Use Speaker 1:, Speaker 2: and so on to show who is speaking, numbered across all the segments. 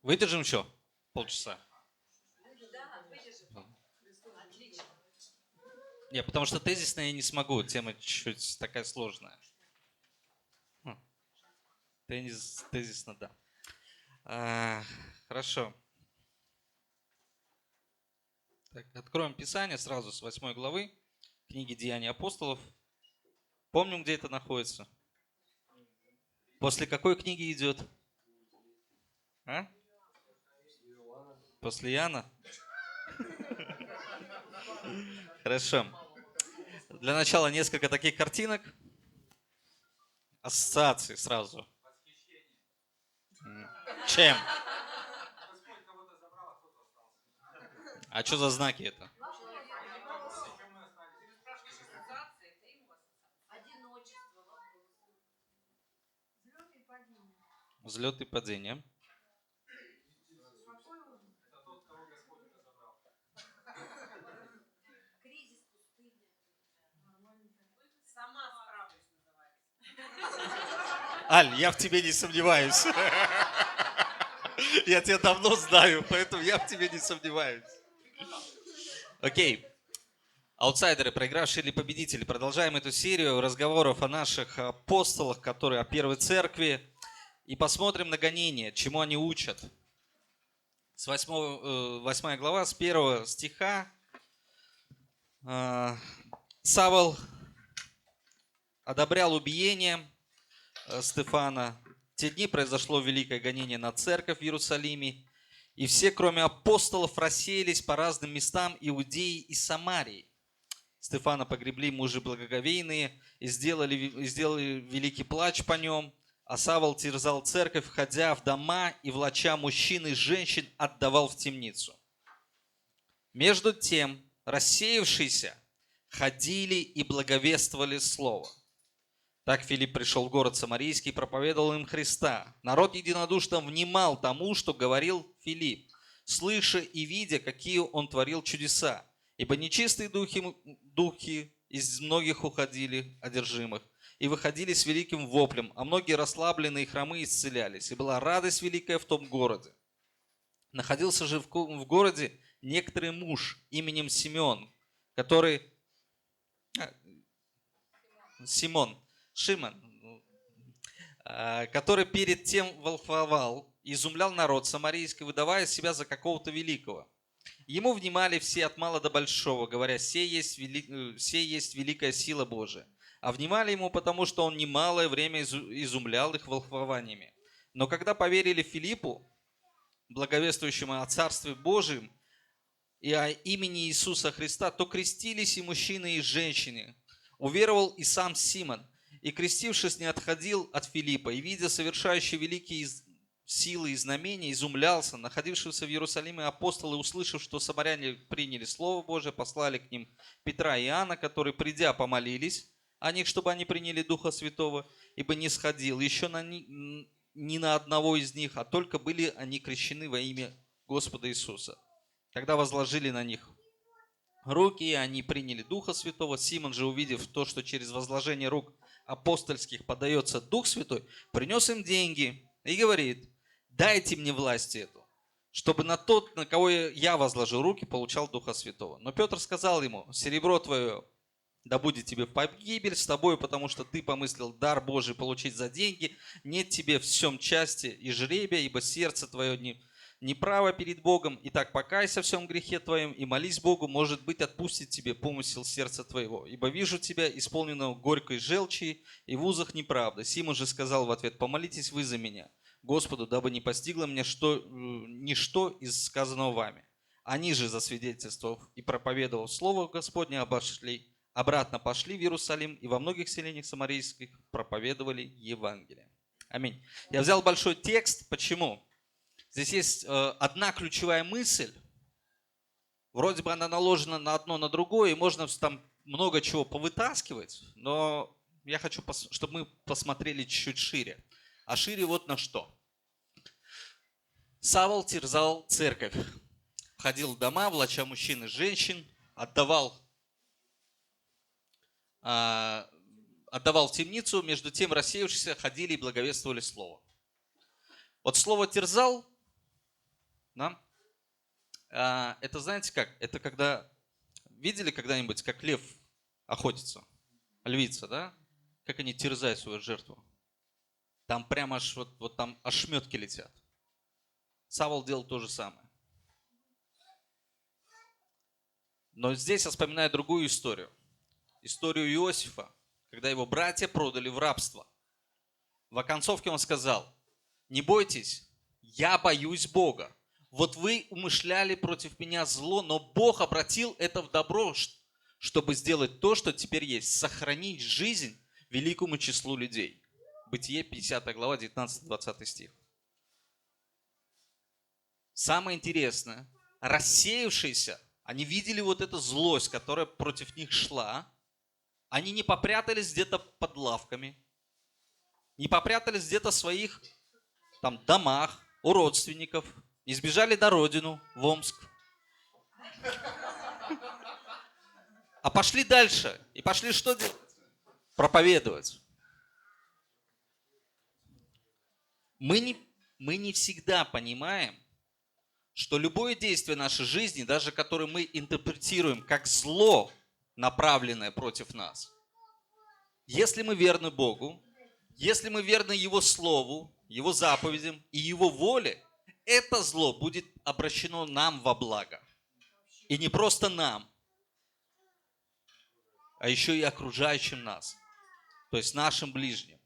Speaker 1: Выдержим еще полчаса? Нет, потому что тезисно я не смогу, тема чуть-чуть такая сложная. Тезисно, да. Хорошо. Так, откроем Писание сразу с 8 главы книги Деяний апостолов. Помним, где это находится? После какой книги идет? А? После Иоанна? Хорошо. Для начала несколько таких картинок. Ассоциации сразу. Чем? А что за знаки это? Взлет и падение. Аль, я в тебе не сомневаюсь. Я тебя давно знаю, поэтому я в тебе не сомневаюсь. Окей. Аутсайдеры, проигравшие или победители. Продолжаем эту серию разговоров о наших апостолах, которые о первой церкви. И посмотрим на гонения, чему они учат. С 8 глава, с 1 стиха. Савл одобрял убиение Стефана. В те дни произошло великое гонение на церковь в Иерусалиме, и все, кроме апостолов, рассеялись по разным местам Иудеи и Самарии. Стефана погребли мужи благоговейные и сделали великий плач по нем, а Савл терзал церковь, входя в дома и, влача мужчин и женщин, отдавал в темницу. Между тем, рассеявшиеся ходили и благовествовали слово. Так Филипп пришел в город Самарийский и проповедовал им Христа. Народ единодушно внимал тому, что говорил Филипп, слыша и видя, какие он творил чудеса. Ибо нечистые духи из многих уходили, одержимых, и выходили с великим воплем, а многие расслабленные и хромые исцелялись. И была радость великая в том городе. Находился же в городе некоторый муж именем Симеон, который... Шимон, который перед тем волхвовал, изумлял народ самарийский, выдавая себя за какого-то великого. Ему внимали все от мала до большого, говоря, сей есть великая сила Божия. А внимали ему, потому что он немалое время изумлял их волхвованиями. Но когда поверили Филиппу, благовествующему о Царстве Божьем и о имени Иисуса Христа, то крестились и мужчины, и женщины. Уверовал и сам Симон, и, крестившись, не отходил от Филиппа, и, видя совершающие великие силы и знамения, изумлялся. Находившиеся в Иерусалиме апостолы, услышав, что самаряне приняли Слово Божие, послали к ним Петра и Иоанна, которые, придя, помолились о них, чтобы они приняли Духа Святого, ибо не сходил еще ни на одного из них, а только были они крещены во имя Господа Иисуса. Когда возложили на них руки, и они приняли Духа Святого. Симон же, увидев то, что через возложение рук апостольских подается Дух Святой, принес им деньги и говорит: дайте мне власть эту, чтобы на тот, на кого я возложу руки, получал Духа Святого. Но Петр сказал ему: серебро твое да будет тебе в погибель с тобою, потому что ты помыслил дар Божий получить за деньги. Нет тебе в всем части и жребия, ибо сердце твое неправо перед Богом. Итак, покайся в всем грехе твоем и молись Богу, может быть, отпустит тебе помысел сердца твоего. Ибо вижу тебя, исполненного горькой желчи и в узах неправды. Симон же сказал в ответ: помолитесь вы за меня Господу, дабы не постигло меня ничто из сказанного вами. Они же, засвидетельствовав и проповедовав слово Господне, обратно пошли в Иерусалим и во многих селениях самарийских проповедовали Евангелие. Аминь. Я взял большой текст. Почему? Здесь есть одна ключевая мысль. Вроде бы она наложена на одно, на другое, и можно там много чего повытаскивать, но я хочу, чтобы мы посмотрели чуть-чуть шире. А шире вот на что. Савл терзал церковь. Входил в дома, влача мужчин и женщин, отдавал в темницу, между тем рассеявшиеся ходили и благовествовали слово. Вот слово «терзал» Да? Это знаете как? Это когда... Видели когда-нибудь, как лев охотится? Львица, да? Как они терзают свою жертву. Там прямо аж вот там ошметки летят. Савол делал то же самое. Но здесь я вспоминаю другую историю. Историю Иосифа, когда его братья продали в рабство. В оконцовке он сказал: не бойтесь, я боюсь Бога. Вот вы умышляли против меня зло, но Бог обратил это в добро, чтобы сделать то, что теперь есть. Сохранить жизнь великому числу людей. Бытие, 50 глава, 19-20 стих. Самое интересное, рассеявшиеся, они видели вот эту злость, которая против них шла. Они не попрятались где-то под лавками, не попрятались где-то в своих там домах, у родственников, не сбежали на родину, в Омск, а пошли дальше. И пошли что делать? Проповедовать. Мы не всегда понимаем, что любое действие нашей жизни, даже которое мы интерпретируем как зло, направленное против нас, если мы верны Богу, если мы верны Его Слову, Его заповедям и Его воле, это зло будет обращено нам во благо. И не просто нам, а еще и окружающим нас, то есть нашим ближним.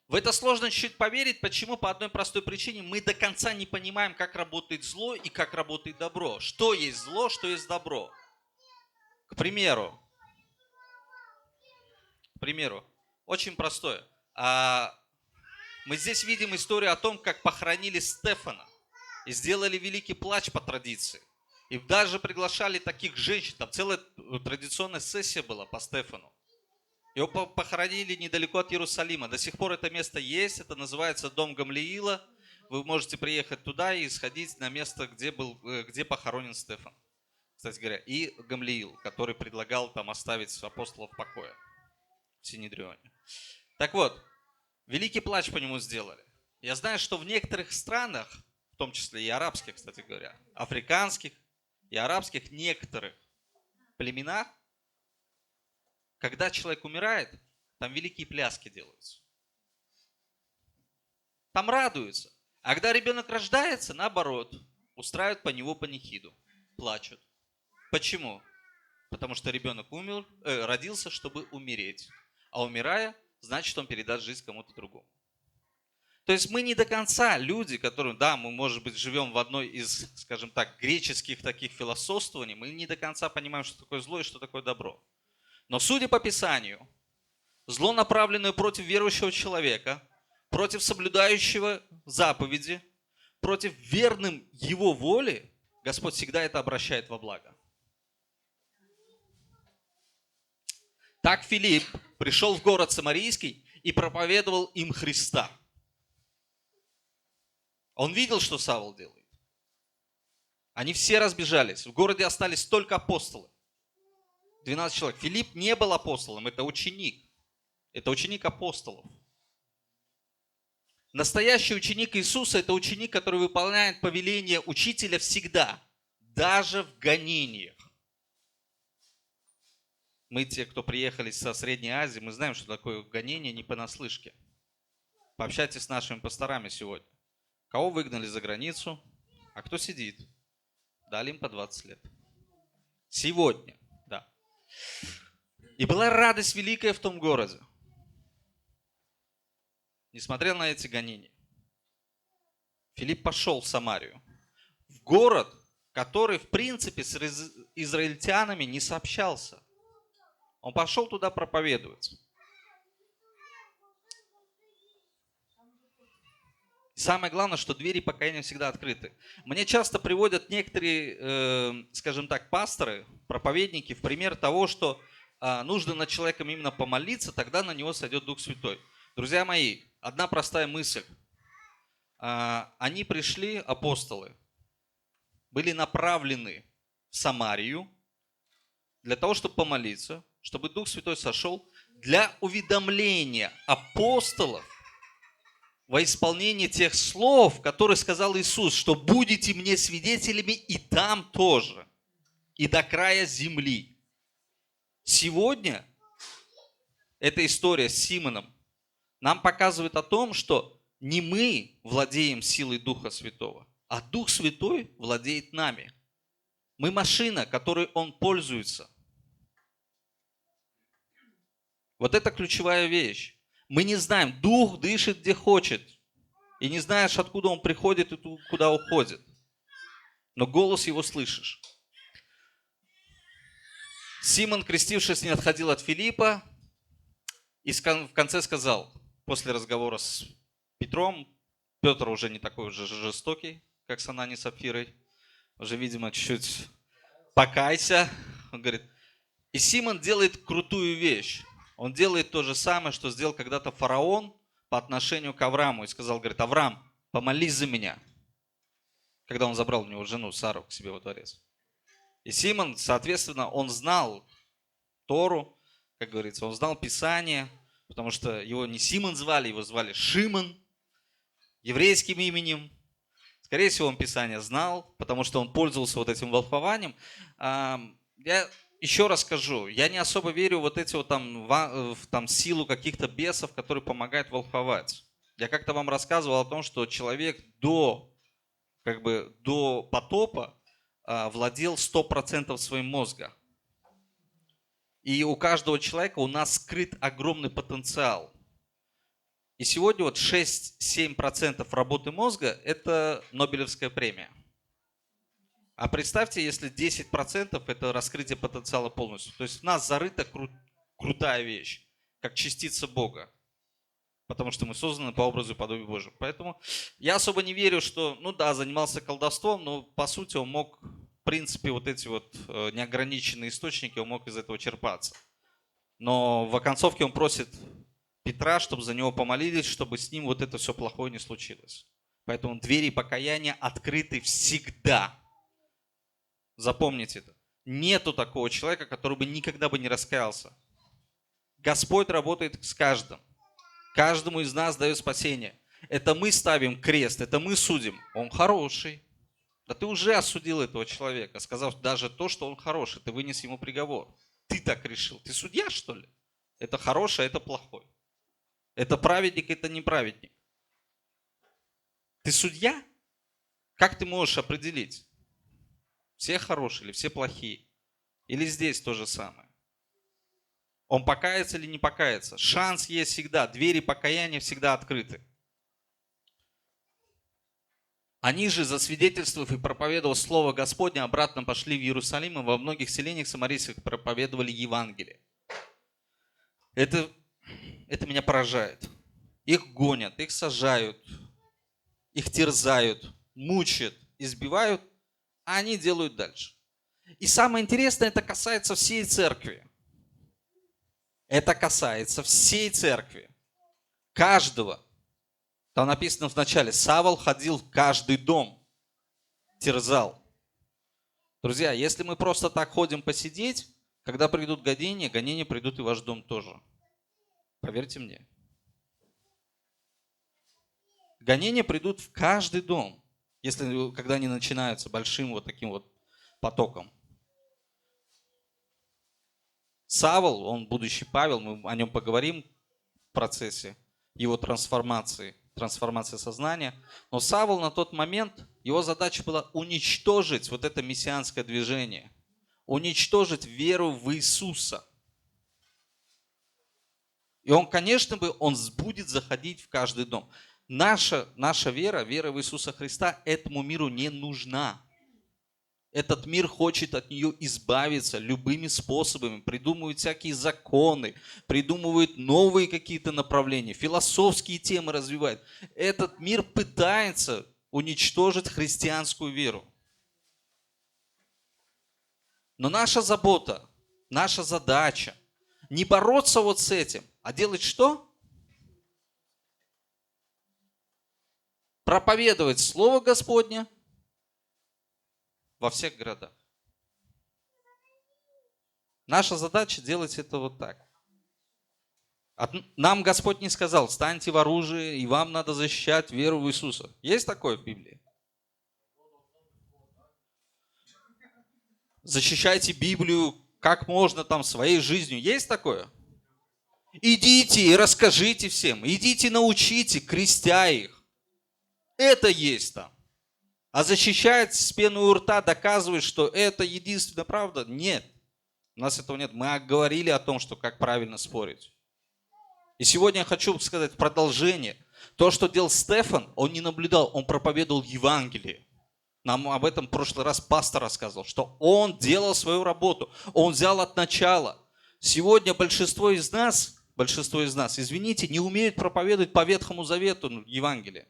Speaker 1: В это сложно чуть поверить. Почему? По одной простой причине. Мы до конца не понимаем, как работает зло и как работает добро. Что есть зло, что есть добро. К примеру, очень простое. Мы здесь видим историю о том, как похоронили Стефана и сделали великий плач по традиции. И даже приглашали таких женщин. Там целая традиционная сессия была по Стефану. Его похоронили недалеко от Иерусалима. До сих пор это место есть. Это называется дом Гамлиила. Вы можете приехать туда и сходить на место, где похоронен Стефан. Кстати говоря, и Гамлиил, который предлагал там оставить апостолов в покое в Синедрионе. Так вот, великий плач по нему сделали. Я знаю, что в некоторых странах, в том числе и арабских, кстати говоря, африканских и арабских, некоторых племенах, когда человек умирает, там великие пляски делаются. Там радуются. А когда ребенок рождается, наоборот, устраивают по него панихиду, плачут. Почему? Потому что ребенок родился, чтобы умереть. А умирая, значит, он передаст жизнь кому-то другому. То есть мы не до конца люди, которые, да, мы, может быть, живем в одной из, скажем так, греческих таких философствований, мы не до конца понимаем, что такое зло и что такое добро. Но судя по Писанию, зло, направленное против верующего человека, против соблюдающего заповеди, против верным его воле, Господь всегда это обращает во благо. Так Филипп пришел в город Самарийский и проповедовал им Христа. Он видел, что Савол делает. Они все разбежались. В городе остались только апостолы. 12 человек. Филипп не был апостолом, это ученик. Это ученик апостолов. Настоящий ученик Иисуса – это ученик, который выполняет повеление учителя всегда, даже в гонениях. Мы, те, кто приехали со Средней Азии, мы знаем, что такое гонение не понаслышке. Пообщайтесь с нашими пасторами сегодня. Кого выгнали за границу, а кто сидит? Дали им по 20 лет. Сегодня, да. И была радость великая в том городе. Несмотря на эти гонения. Филипп пошел в Самарию. В город, который, в принципе, с израильтянами не сообщался. Он пошел туда проповедовать. Самое главное, что двери покаяния всегда открыты. Мне часто приводят некоторые, скажем так, пасторы, проповедники в пример того, что нужно над человеком именно помолиться, тогда на него сойдет Дух Святой. Друзья мои, одна простая мысль. Они пришли, апостолы, были направлены в Самарию для того, чтобы помолиться, чтобы Дух Святой сошел для уведомления апостолов во исполнение тех слов, которые сказал Иисус, что будете мне свидетелями и там тоже, и до края земли. Сегодня эта история с Симоном нам показывает о том, что не мы владеем силой Духа Святого, а Дух Святой владеет нами. Мы машина, которой Он пользуется. Вот это ключевая вещь. Мы не знаем, Дух дышит где хочет. И не знаешь, откуда Он приходит и куда уходит. Но голос Его слышишь. Симон, крестившись, не отходил от Филиппа и в конце сказал, после разговора с Петром, Петр уже не такой уже жестокий, как с Ананией и Сапфирой, уже, видимо, чуть-чуть покайся. Он говорит, и Симон делает крутую вещь. Он делает то же самое, что сделал когда-то фараон по отношению к Аврааму. И сказал, говорит, Авраам, помолись за меня. Когда он забрал у него жену Сару к себе во дворец. И Симон, соответственно, он знал Тору, как говорится, он знал Писание, потому что его не Симон звали, его звали Шимон, еврейским именем. Скорее всего, он Писание знал, потому что он пользовался вот этим волхвованием. Я еще раз скажу, я не особо верю вот эти вот там силу каких-то бесов, которые помогают волхвовать. Я как-то вам рассказывал о том, что человек до потопа владел 100% своим мозгом. И у каждого человека у нас скрыт огромный потенциал. И сегодня вот 6-7% работы мозга – это Нобелевская премия. А представьте, если 10% – это раскрытие потенциала полностью. То есть в нас зарыта крутая вещь, как частица Бога. Потому что мы созданы по образу и подобию Божьему. Поэтому я особо не верю, что, занимался колдовством, но по сути он мог, в принципе, вот эти вот неограниченные источники, он мог из этого черпаться. Но в оконцовке он просит Петра, чтобы за него помолились, чтобы с ним вот это все плохое не случилось. Поэтому двери покаяния открыты всегда. Запомните это. Нету такого человека, который бы никогда бы не раскаялся. Господь работает с каждым. Каждому из нас дает спасение. Это мы ставим крест, это мы судим. Он хороший. Да ты уже осудил этого человека, сказав даже то, что он хороший. Ты вынес ему приговор. Ты так решил. Ты судья, что ли? Это хороший, это плохой. Это праведник, это неправедник. Ты судья? Как ты можешь определить? Все хорошие или все плохие? Или здесь то же самое? Он покается или не покается? Шанс есть всегда. Двери покаяния всегда открыты. Они же, засвидетельствовав и проповедовав Слово Господне, обратно пошли в Иерусалим, и во многих селениях самарийских проповедовали Евангелие. Это меня поражает. Их гонят, их сажают, их терзают, мучают, избивают, а они делают дальше. И самое интересное, это касается всей церкви. Это касается всей церкви. Каждого. Там написано в начале, Савл ходил в каждый дом, терзал. Друзья, если мы просто так ходим посидеть, когда придут гонения придут и в ваш дом тоже. Поверьте мне. Гонения придут в каждый дом, когда они начинаются большим вот таким вот потоком. Савл, он будущий Павел, мы о нем поговорим в процессе его трансформации сознания. Но Савл на тот момент, его задача была уничтожить вот это мессианское движение, уничтожить веру в Иисуса. И он, конечно, он будет заходить в каждый дом. Наша вера в Иисуса Христа этому миру не нужна. Этот мир хочет от нее избавиться любыми способами, придумывают всякие законы, придумывают новые какие-то направления, философские темы развивают. Этот мир пытается уничтожить христианскую веру. Но наша забота, наша задача не бороться вот с этим, а делать что? Проповедовать Слово Господне во всех городах. Наша задача делать это вот так. Нам Господь не сказал: станьте в оружие, и вам надо защищать веру в Иисуса. Есть такое в Библии? Защищайте Библию как можно там своей жизнью. Есть такое? Идите и расскажите всем. Идите научите, крестя их. Это есть там. А защищать с пеной у рта, доказывать, что это единственная правда? Нет. У нас этого нет. Мы говорили о том, что как правильно спорить. И сегодня я хочу сказать продолжение. То, что делал Стефан, он не наблюдал, он проповедовал Евангелие. Нам об этом в прошлый раз пастор рассказывал, что он делал свою работу, он взял от начала. Сегодня большинство из нас, извините, не умеют проповедовать по Ветхому Завету Евангелие.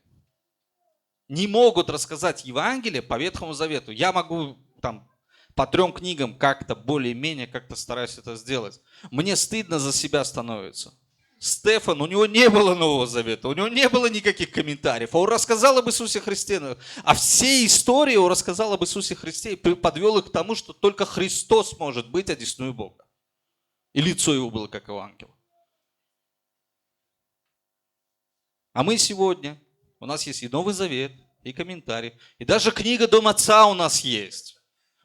Speaker 1: Не могут рассказать Евангелие по Ветхому Завету. Я могу там по 3 книгам как-то более-менее как-то стараюсь это сделать. Мне стыдно за себя становится. Стефан, у него не было Нового Завета, у него не было никаких комментариев. А он рассказал об Иисусе Христе. А все истории он рассказал об Иисусе Христе и подвел их к тому, что только Христос может быть одесную Бога. И лицо его было как у ангела. А мы сегодня, у нас есть и Новый Завет, и комментарий, и даже книга «Дом Отца» у нас есть.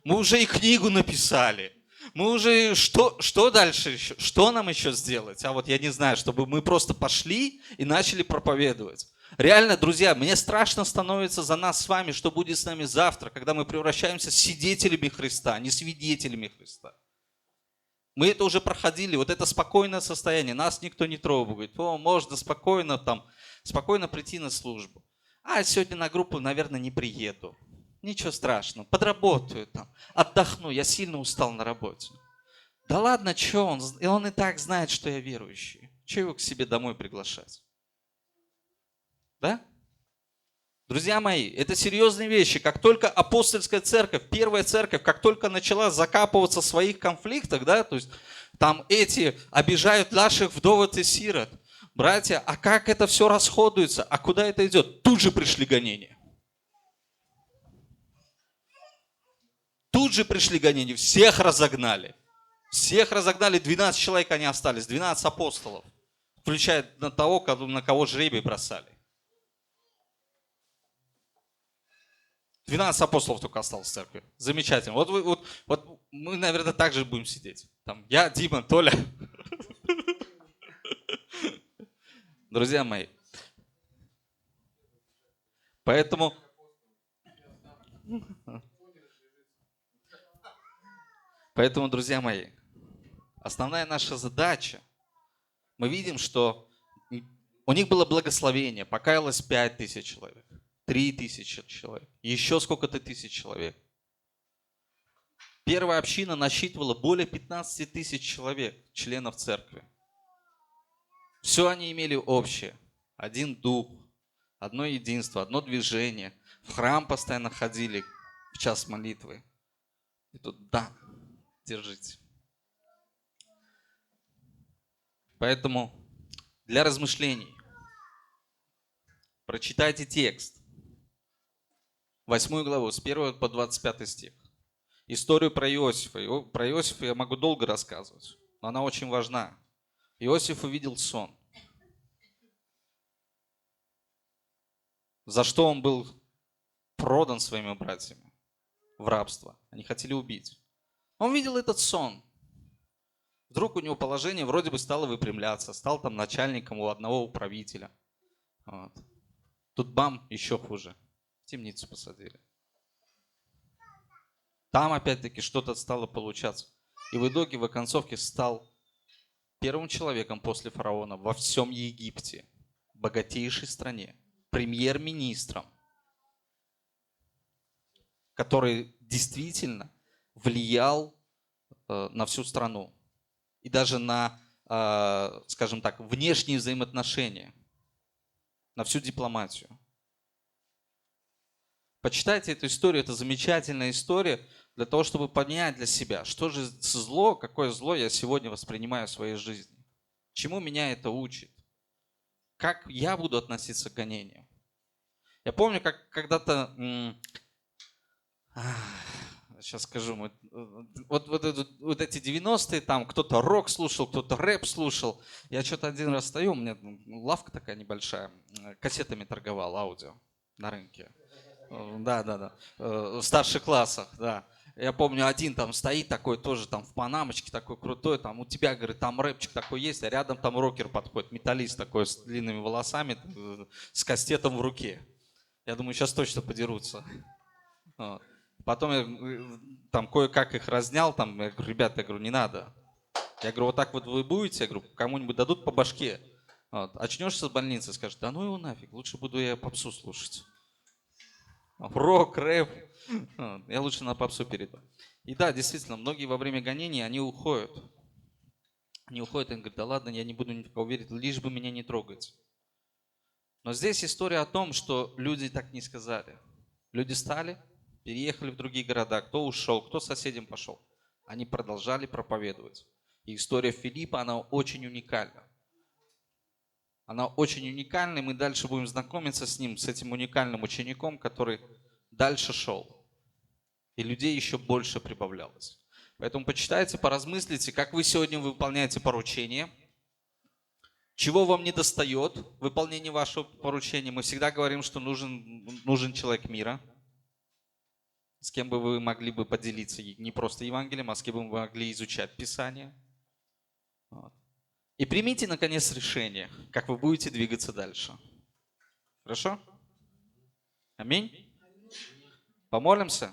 Speaker 1: Мы уже и книгу написали. Мы уже, что дальше еще? Что нам еще сделать? А вот я не знаю, чтобы мы просто пошли и начали проповедовать. Реально, друзья, мне страшно становится за нас с вами, что будет с нами завтра, когда мы превращаемся в свидетелями Христа, а не свидетелями Христа. Мы это уже проходили, вот это спокойное состояние, нас никто не трогает. Можно спокойно прийти на службу. А сегодня на группу, наверное, не приеду. Ничего страшного, подработаю там, отдохну, я сильно устал на работе. Да ладно, что он и так знает, что я верующий. Чего его к себе домой приглашать? Да? Друзья мои, это серьезные вещи. Как только апостольская церковь, первая церковь, как только начала закапываться в своих конфликтах, да, то есть там эти обижают наших вдовод и сирот. Братья, а как это все расходуется? А куда это идет? Тут же пришли гонения. Тут же пришли гонения, всех разогнали. Всех разогнали, 12 человек они остались, 12 апостолов. Включая на того, на кого жребий бросали. 12 апостолов только осталось в церкви. Замечательно. Вот мы, наверное, так же будем сидеть. Там я, Дима, Толя. Друзья мои. Поэтому... Поэтому, друзья мои, основная наша задача, мы видим, что у них было благословение, покаялось 5000 человек, 3000 человек, еще сколько-то тысяч человек. Первая община насчитывала более 15 000 человек, членов церкви. Все они имели общее. Один дух, одно единство, одно движение. В храм постоянно ходили в час молитвы. И тут да. Держите. Поэтому для размышлений прочитайте текст. 8 главу, с 1 по 25 стих. Историю про Иосифа. Про Иосифа я могу долго рассказывать, но она очень важна. Иосиф увидел сон. За что он был продан своими братьями в рабство. Они хотели убить. Он видел этот сон. Вдруг у него положение вроде бы стало выпрямляться. Стал там начальником у одного управителя. Вот. Тут бам, еще хуже. В темницу посадили. Там опять-таки что-то стало получаться. И в итоге, в оконцовке стал первым человеком после фараона во всем Египте. Богатейшей стране. Премьер-министром. Который действительно влиял на всю страну и даже на, скажем так, внешние взаимоотношения, на всю дипломатию. Почитайте эту историю, это замечательная история для того, чтобы понять для себя, что же зло, какое зло я сегодня воспринимаю в своей жизни, чему меня это учит, как я буду относиться к гонениям. Я помню, как когда-то Сейчас скажу. Вот эти 90-е, там кто-то рок слушал, кто-то рэп слушал. Я что-то один раз стою, у меня лавка такая небольшая, кассетами торговал, аудио на рынке. Да. В старших классах, да. Я помню, один там стоит такой тоже там в панамочке, такой крутой, там у тебя, говорит, там рэпчик такой есть, а рядом там рокер подходит, металлист такой с длинными волосами, с кастетом в руке. Я думаю, сейчас точно подерутся. Вот. Потом я там кое-как их разнял, там, я говорю, ребята, я говорю, не надо. Я говорю, вот так вот вы будете, я говорю, кому-нибудь дадут по башке. Вот. Очнешься с больницы, скажешь, да ну его нафиг, лучше буду я попсу слушать. Рок, рэп. Я лучше на попсу перейду. И да, действительно, многие во время гонений, они уходят. Они уходят, и они говорят, да ладно, я не буду ни в кого верить, лишь бы меня не трогать. Но здесь история о том, что люди так не сказали. Люди стали, переехали в другие города, кто ушел, кто соседям пошел. Они продолжали проповедовать. И история Филиппа, она очень уникальна. Она очень уникальна, и мы дальше будем знакомиться с ним, с этим уникальным учеником, который дальше шел. И людей еще больше прибавлялось. Поэтому почитайте, поразмыслите, как вы сегодня выполняете поручение, чего вам не достает в выполнении вашего поручения. Мы всегда говорим, что нужен человек мира, с кем бы вы могли бы поделиться не просто Евангелием, а с кем бы вы могли изучать Писание. Вот. И примите, наконец, решение, как вы будете двигаться дальше. Хорошо? Аминь. Помолимся?